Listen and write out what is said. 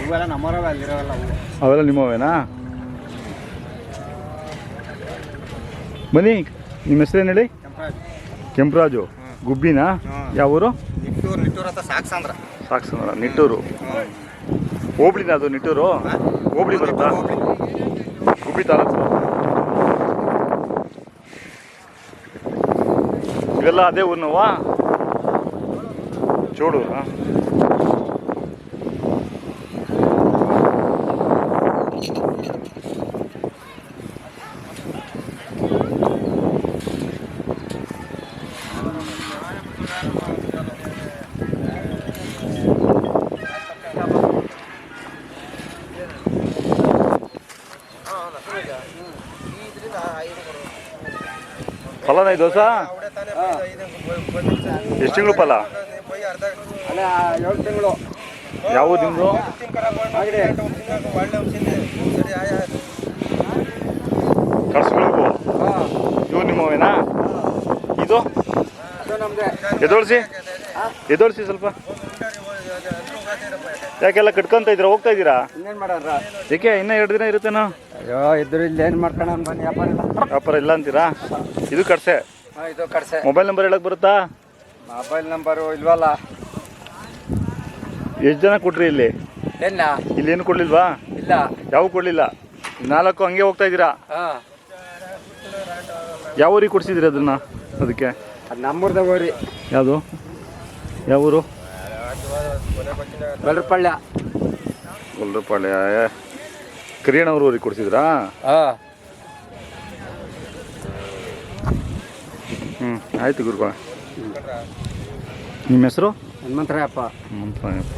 ಅವೆಲ್ಲ ನಮ್ಮರವೆ ಅಲ್ಲಿರೋಲ್ಲ ಅವೆಲ್ಲ ನಿಮ್ಮವೇನಾ? ಬನ್ನಿ, ನಿಮ್ಮ ಹೆಸರೇನು ಹೇಳಿ? ಕೆಂಪರಾಜು. ಗುಬ್ಬಿನಾ? ಯಾವ ಊರು? ನಿಟ್ಟೂರು ಅಂತ ಸಾಕ್ಸಂದ್ರ. ನಿಟ್ಟೂರು ಹೋಬ್ಳಿನ ಅದು? ನಿಟ್ಟೂರು ಹೋಬ್ಳಿ ಬರುತ್ತಾ? ಗುಬ್ಬಿ ತಾಲೂಕು. ಇವೆಲ್ಲ ಅದೇ ಊರಿನವಾ? ಚೋಡೂರಾ? ಫಲನ ಇದು ಹೊಸ? ಎಷ್ಟು ತಿಂಗಳು ಫಲ? ಅಲ್ಲ 7 ತಿಂಗಳು. ಯಾವ ನಿಮ್ಮದು? ಕರ್ಸ್ಬೇಕು. ಇವು ನಿಮ್ಮವೇನಾ? ಇದು ಎದೋಳಿಸಿ ಸ್ವಲ್ಪ. ಯಾಕೆಲ್ಲ ಕಟ್ಕೊಂತ ಇದ್ದೀರಾ? ಹೋಗ್ತಾ ಇದ್ದೀರಾ? ಇನ್ನೇನು ಮಾಡೋಣ? ಏಕೆ ಇನ್ನೂ 2 ದಿನ ಇರುತ್ತೇನೋ? ಅಯ್ಯೋ ಇದ್ರು ಇಲ್ಲಿ ಏನು ಮಾಡ್ಕೋಣ ಬನ್ನಿ. ವ್ಯಾಪಾರ ಇಲ್ಲ ಅಂತೀರಾ? ಇದು ಕಟ್ಸೆ. ಇದು ಕಟ್ಸೆ. ಮೊಬೈಲ್ ನಂಬರ್ ಹೇಳಕ್ ಬರುತ್ತಾ? ಮೊಬೈಲ್ ನಂಬರು ಇಲ್ವಲ್ಲ. ಎಷ್ಟು ಜನ ಕೊಟ್ರಿ ಇಲ್ಲಿ? ಇಲ್ಲಿ ಏನು ಕೊಡ್ಲಿಲ್ವಾ? ಇಲ್ಲ, ಯಾವ ಕೊಡ್ಲಿಲ್ಲ. 4 ಹಂಗೆ ಹೋಗ್ತಾ ಇದ್ದೀರಾ? ಯಾವ ಊರಿಗೆ ಕೊಡ್ಸಿದ್ರಿ ಅದನ್ನ? ಅದಕ್ಕೆ ಅದು ನಮ್ಮೂರ್ದ ಊರಿ. ಯಾವುದು? ಯಾವ ಊರು? ಗೊಲ್ಲರಪಾಳ್ಯ. ಕರಿಯಣ್ಣವ್ರ ಊರಿಗೆ ಕೊಡ್ಸಿದ್ರಾ? ಆಯ್ತು ಗುರುಗಳ. ನಿಮ್ಮ ಹೆಸರು? ಹನುಮಂತರಾಯಪ್ಪ. ಹನುಮಂತರಾಯಪ್ಪ.